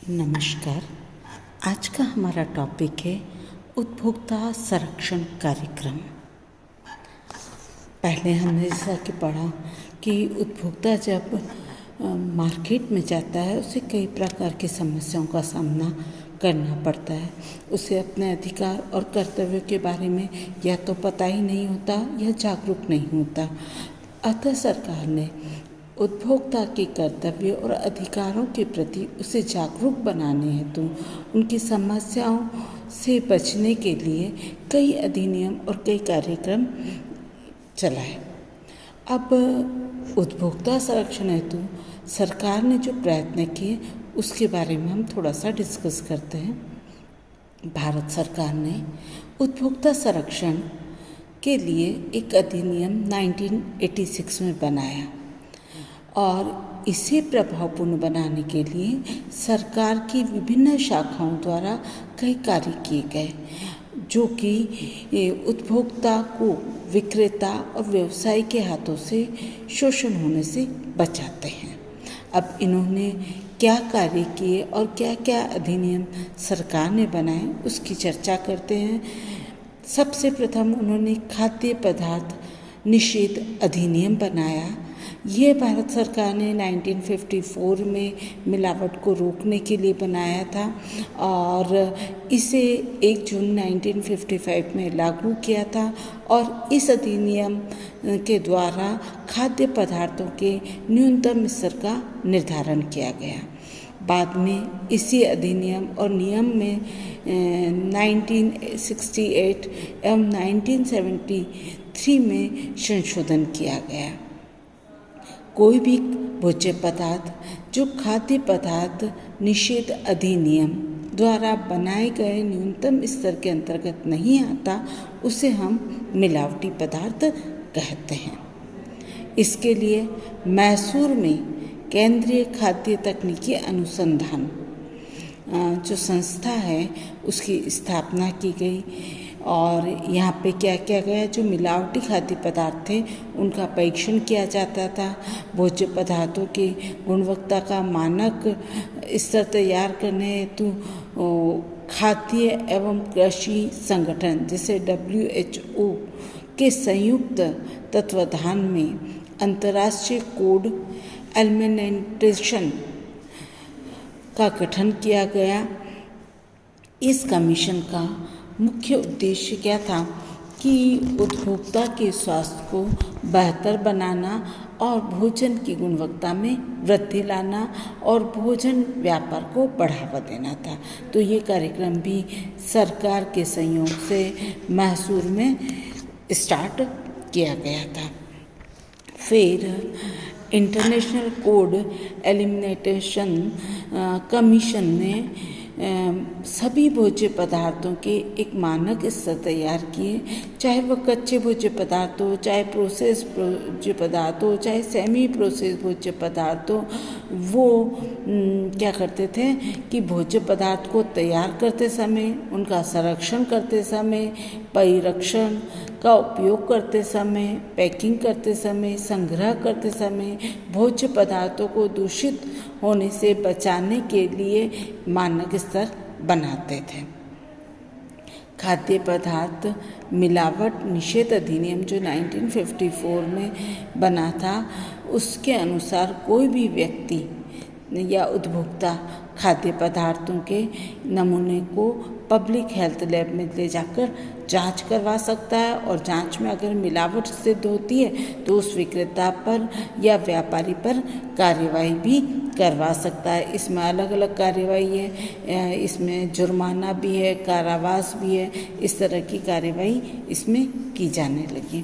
नमस्कार। आज का हमारा टॉपिक है उपभोक्ता संरक्षण कार्यक्रम। पहले हमने जैसा कि पढ़ा कि उपभोक्ता जब मार्केट में जाता है उसे कई प्रकार की समस्याओं का सामना करना पड़ता है। उसे अपने अधिकार और कर्तव्यों के बारे में या तो पता ही नहीं होता या जागरूक नहीं होता। अतः सरकार ने उपभोक्ता के कर्तव्यों और अधिकारों के प्रति उसे जागरूक बनाने हेतु उनकी समस्याओं से बचने के लिए कई अधिनियम और कई कार्यक्रम चलाए। अब उपभोक्ता संरक्षण हेतु सरकार ने जो प्रयत्न किए उसके बारे में हम थोड़ा सा डिस्कस करते हैं। भारत सरकार ने उपभोक्ता संरक्षण के लिए एक अधिनियम 1986 में बनाया और इसे प्रभावपूर्ण बनाने के लिए सरकार की विभिन्न शाखाओं द्वारा कई कार्य किए गए जो कि उपभोक्ता को विक्रेता और व्यवसायी के हाथों से शोषण होने से बचाते हैं। अब इन्होंने क्या कार्य किए और क्या क्या अधिनियम सरकार ने बनाए उसकी चर्चा करते हैं। सबसे प्रथम उन्होंने खाद्य पदार्थ निषेध अधिनियम बनाया। ये भारत सरकार ने 1954 में मिलावट को रोकने के लिए बनाया था और इसे 1 जून 1955 में लागू किया था और इस अधिनियम के द्वारा खाद्य पदार्थों के न्यूनतम स्तर का निर्धारण किया गया। बाद में इसी अधिनियम और नियम में 1968 एवं 1973 में संशोधन किया गया। कोई भी भोज्य पदार्थ जो खाद्य पदार्थ निषेध अधिनियम द्वारा बनाए गए न्यूनतम स्तर के अंतर्गत नहीं आता उसे हम मिलावटी पदार्थ कहते हैं। इसके लिए मैसूर में केंद्रीय खाद्य तकनीकी अनुसंधान जो संस्था है उसकी स्थापना की गई और यहाँ पे क्या किया गया, जो मिलावटी खाद्य पदार्थ थे उनका परीक्षण किया जाता था। भोज्य पदार्थों की गुणवत्ता का मानक स्तर तैयार करने हेतु खाद्य एवं कृषि संगठन जैसे WHO के संयुक्त तत्वाधान में अंतर्राष्ट्रीय कोड एलिमेंटेशन का गठन किया गया। इस कमीशन का मुख्य उद्देश्य क्या था कि उपभोक्ता के स्वास्थ्य को बेहतर बनाना और भोजन की गुणवत्ता में वृद्धि लाना और भोजन व्यापार को बढ़ावा देना था। तो ये कार्यक्रम भी सरकार के सहयोग से मैसूर में स्टार्ट किया गया था। फिर इंटरनेशनल कोड एलिमिनेशन कमीशन ने सभी भोज्य पदार्थों के एक मानक स्तर तैयार किए, चाहे वह कच्चे भोज्य पदार्थ हो, चाहे प्रोसेस भोज्य पदार्थ हो, चाहे सेमी प्रोसेस भोज्य पदार्थ हो। वो क्या करते थे कि भोज्य पदार्थ को तैयार करते समय, उनका संरक्षण करते समय, परिरक्षण का उपयोग करते समय, पैकिंग करते समय, संग्रह करते समय भोज्य पदार्थों को दूषित होने से बचाने के लिए मानक स्तर बनाते थे। खाद्य पदार्थ मिलावट निषेध अधिनियम जो 1954 में बना था उसके अनुसार कोई भी व्यक्ति या उपभोक्ता खाद्य पदार्थों के नमूने को पब्लिक हेल्थ लैब में ले जाकर जांच करवा सकता है और जांच में अगर मिलावट सिद्ध होती है तो उस विक्रेता पर या व्यापारी पर कार्यवाही भी करवा सकता है। इसमें अलग अलग कार्यवाही है, इसमें जुर्माना भी है, कारावास भी है, इस तरह की कार्यवाही इसमें की जाने लगी।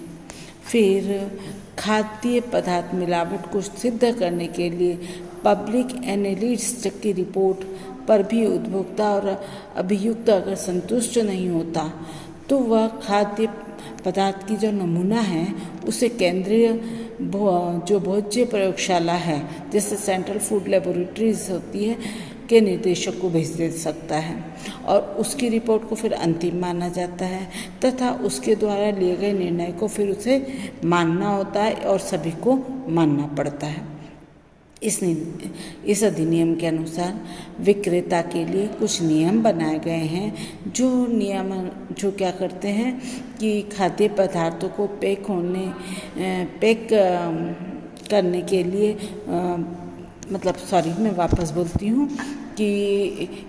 फिर खाद्य पदार्थ मिलावट को सिद्ध करने के लिए पब्लिक एनालिस्ट की रिपोर्ट पर भी उपभोक्ता और अभियुक्त अगर संतुष्ट नहीं होता तो वह खाद्य पदार्थ की जो नमूना है उसे केंद्रीय जो भोज्य प्रयोगशाला है जैसे सेंट्रल फूड लेबोरेटरीज होती है के निदेशक को भेज दे सकता है और उसकी रिपोर्ट को फिर अंतिम माना जाता है तथा उसके द्वारा लिए गए निर्णय को फिर उसे मानना होता है और सभी को मानना पड़ता है। इस अधिनियम के अनुसार विक्रेता के लिए कुछ नियम बनाए गए हैं, जो क्या करते हैं कि खाद्य पदार्थों को पैक करने के लिए मैं वापस बोलती हूँ कि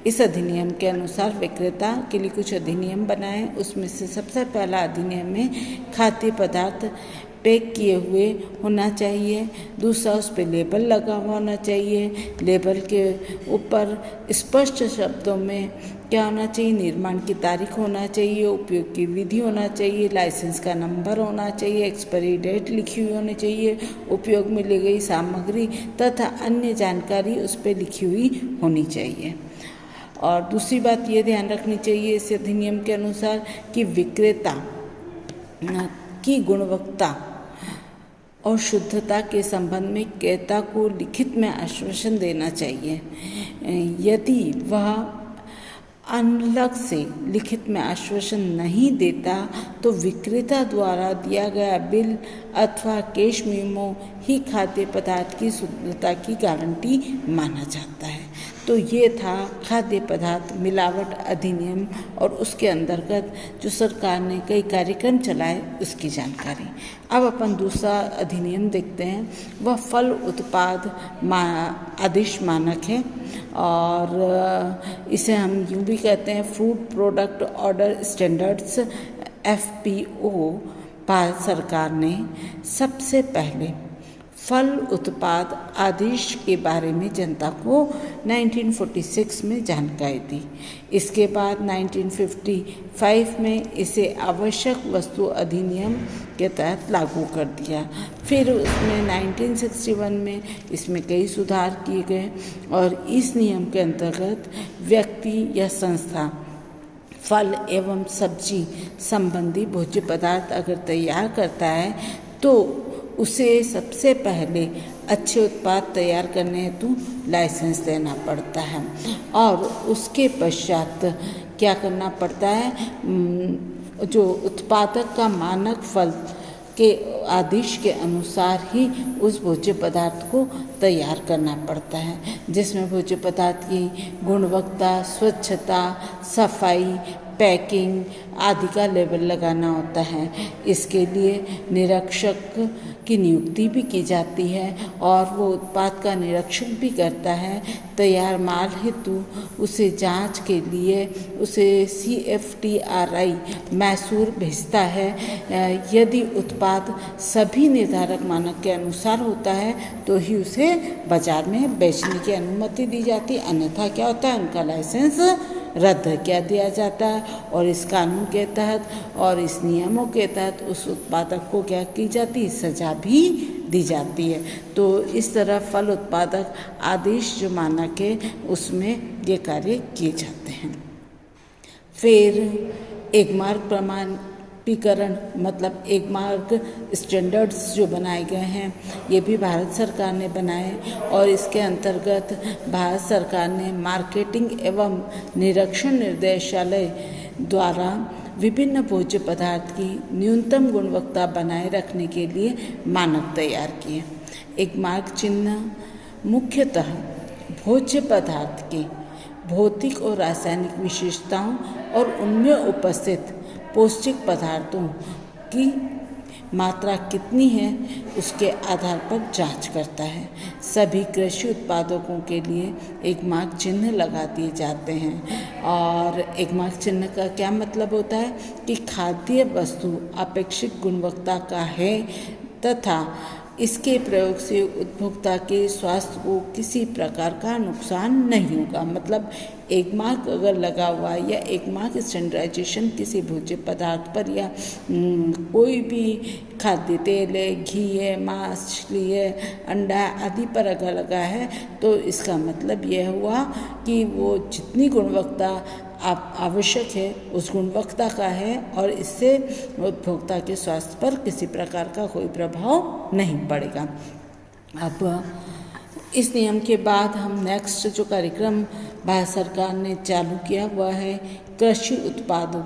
इस अधिनियम के अनुसार विक्रेता के लिए कुछ अधिनियम बनाए। उसमें से सबसे पहला अधिनियम है खाद्य पदार्थ पैक किए हुए होना चाहिए। दूसरा, उस पर लेबल लगा हुआ होना चाहिए। लेबल के ऊपर स्पष्ट शब्दों में क्या होना चाहिए, निर्माण की तारीख होना चाहिए, उपयोग की विधि होना चाहिए, लाइसेंस का नंबर होना चाहिए, एक्सपायरी डेट लिखी हुई होनी चाहिए, उपयोग में ली गई सामग्री तथा अन्य जानकारी उस पर लिखी हुई होनी चाहिए। और दूसरी बात ये ध्यान रखनी चाहिए इस अधिनियम के अनुसार कि विक्रेता की गुणवत्ता और शुद्धता के संबंध में क्रेता को लिखित में आश्वासन देना चाहिए। यदि वह अलग से लिखित में आश्वासन नहीं देता तो विक्रेता द्वारा दिया गया बिल अथवा कैश मेमो ही खाद्य पदार्थ की शुद्धता की गारंटी माना जाता है। तो ये था खाद्य पदार्थ मिलावट अधिनियम और उसके अंतर्गत जो सरकार ने कई कार्यक्रम चलाए उसकी जानकारी। अब अपन दूसरा अधिनियम देखते हैं, वह फल उत्पाद आदेश मानक है और इसे हम यूँ भी कहते हैं food product order standards FPO। Bharat सरकार ने सबसे पहले फल उत्पाद आदेश के बारे में जनता को 1946 में जानकारी दी। इसके बाद 1955 में इसे आवश्यक वस्तु अधिनियम के तहत लागू कर दिया। फिर उसमें 1961 में इसमें कई सुधार किए गए और इस नियम के अंतर्गत व्यक्ति या संस्था फल एवं सब्जी संबंधी भोज्य पदार्थ अगर तैयार करता है तो उसे सबसे पहले अच्छे उत्पाद तैयार करने हेतु लाइसेंस देना पड़ता है और उसके पश्चात क्या करना पड़ता है, जो उत्पादक का मानक फल के आदेश के अनुसार ही उस भोज्य पदार्थ को तैयार करना पड़ता है, जिसमें भोज्य पदार्थ की गुणवत्ता, स्वच्छता, सफाई, पैकिंग आदि का लेबल लगाना होता है। इसके लिए निरीक्षक की नियुक्ति भी की जाती है और वो उत्पाद का निरीक्षण भी करता है। तैयार माल हेतु उसे जांच के लिए उसे CFTRI मैसूर भेजता है। यदि उत्पाद सभी निर्धारक मानक के अनुसार होता है तो ही उसे बाजार में बेचने की अनुमति दी जाती है, अन्यथा क्या होता है, उनका लाइसेंस रद्द किया दिया जाता है। और इस कानून के तहत और इस नियमों के तहत उस उत्पादक को क्या की जाती है, सजा भी दी जाती है। तो इस तरह फल उत्पादक आदेश जो मानक है उसमें ये कार्य किए जाते हैं। फिर एक मार्ग प्रमाणीकरण मतलब एक मार्ग स्टैंडर्ड्स जो बनाए गए हैं ये भी भारत सरकार ने बनाए और इसके अंतर्गत भारत सरकार ने मार्केटिंग एवं निरीक्षण निर्देशालय द्वारा विभिन्न भोज्य पदार्थ की न्यूनतम गुणवत्ता बनाए रखने के लिए मानक तैयार किए। एक मार्ग चिन्ह मुख्यतः भोज्य पदार्थ के भौतिक और रासायनिक विशेषताओं और उनमें उपस्थित पौष्टिक पदार्थों की मात्रा कितनी है उसके आधार पर जांच करता है। सभी कृषि उत्पादकों के लिए एक मार्क चिन्ह लगा दिए जाते हैं और एक मार्क चिन्ह का क्या मतलब होता है कि खाद्य वस्तु अपेक्षित गुणवत्ता का है तथा इसके प्रयोग से उपभोक्ता के स्वास्थ्य को किसी प्रकार का नुकसान नहीं होगा। मतलब एक मार्क अगर लगा हुआ है या एक मार्क स्टैंडर्डाइजेशन किसी भोज्य पदार्थ पर या कोई भी खाद्य तेल है, घी है, मछली है, अंडा आदि पर अगर लगा है तो इसका मतलब यह हुआ कि वो जितनी गुणवत्ता आवश्यक है उस गुणवत्ता का है और इससे उपभोक्ता के स्वास्थ्य पर किसी प्रकार का कोई प्रभाव नहीं पड़ेगा। अब इस नियम के बाद हम नेक्स्ट जो कार्यक्रम भारत सरकार ने चालू किया वह है कृषि उत्पादों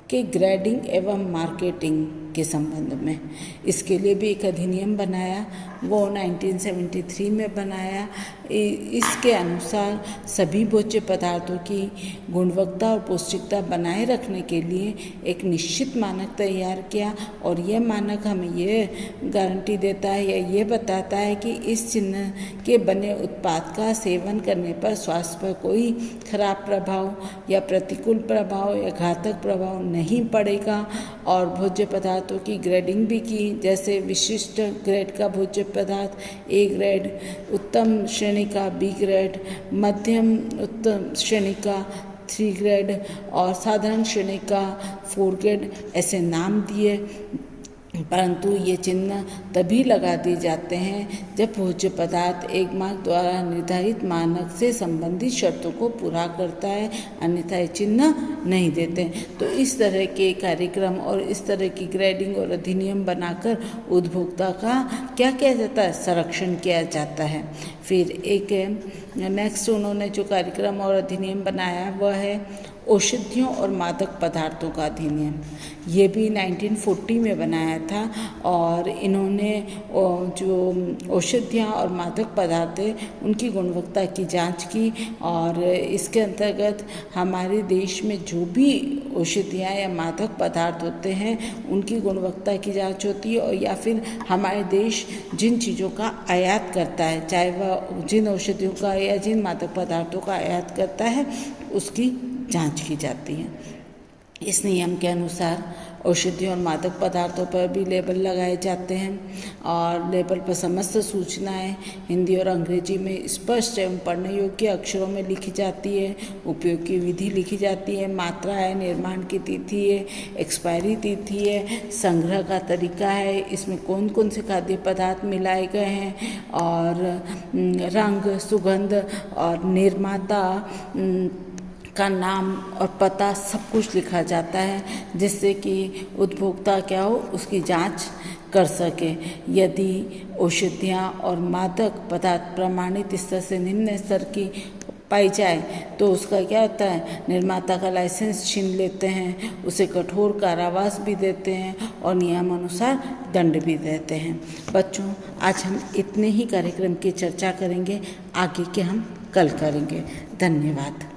के ग्रेडिंग एवं मार्केटिंग के संबंध में। इसके लिए भी एक अधिनियम बनाया, वो 1973 में बनाया। इसके अनुसार सभी भोज्य पदार्थों की गुणवत्ता और पौष्टिकता बनाए रखने के लिए एक निश्चित मानक तैयार किया, और यह मानक हमें ये गारंटी देता है या ये बताता है कि इस चिन्ह के बने उत्पाद का सेवन करने पर स्वास्थ्य पर कोई खराब प्रभाव या प्रतिकूल प्रभाव या घातक प्रभाव नहीं पड़ेगा। और भोज्य पदार्थों की ग्रेडिंग भी की, जैसे विशिष्ट ग्रेड का भोज्य पदार्थ ए ग्रेड, उत्तम श्रेणी का बी ग्रेड, मध्यम उत्तम श्रेणी का 3 ग्रेड और साधारण श्रेणी का 4 ग्रेड, ऐसे नाम दिए। परंतु ये चिन्ह तभी लगा दिए जाते हैं जब भोज्य पदार्थ एक मार्क द्वारा निर्धारित मानक से संबंधित शर्तों को पूरा करता है, अन्यथा ये चिन्ह नहीं देते। तो इस तरह के कार्यक्रम और इस तरह की ग्रेडिंग और अधिनियम बनाकर उपभोक्ता का क्या किया जाता है, संरक्षण किया जाता है। फिर एक नेक्स्ट उन्होंने जो कार्यक्रम और अधिनियम बनाया वह है औषधियों और मादक पदार्थों का अधिनियम। ये भी 1940 में बनाया था, और इन्होंने जो औषधियाँ और मादक पदार्थ उनकी गुणवत्ता की जांच की, और इसके अंतर्गत हमारे देश में जो भी औषधियाँ या मादक पदार्थ होते हैं उनकी गुणवत्ता की जांच होती है, और या फिर हमारे देश जिन चीज़ों का आयात करता है, चाहे वह जिन औषधियों का या जिन मादक पदार्थों का आयात करता है, उसकी जांच की जाती है। इस नियम के अनुसार औषधियों और मादक पदार्थों पर भी लेबल लगाए जाते हैं, और लेबल पर समस्त सूचनाएं हिंदी और अंग्रेजी में स्पष्ट एवं पढ़ने योग्य अक्षरों में लिखी जाती है। उपयोग की विधि लिखी जाती है, मात्रा है, निर्माण की तिथि है, एक्सपायरी तिथि है, संग्रह का तरीका है, इसमें कौन कौन से खाद्य पदार्थ मिलाए गए हैं, और रंग, सुगंध और निर्माता का नाम और पता सब कुछ लिखा जाता है, जिससे कि उपभोक्ता क्या हो, उसकी जांच कर सके। यदि औषधियाँ और मादक पदार्थ प्रमाणित स्तर से निम्न स्तर की पाई जाए तो उसका क्या होता है, निर्माता का लाइसेंस छीन लेते हैं, उसे कठोर कारावास भी देते हैं और नियमानुसार दंड भी देते हैं। बच्चों, आज हम इतने ही कार्यक्रम की चर्चा करेंगे, आगे के हम कल करेंगे। धन्यवाद।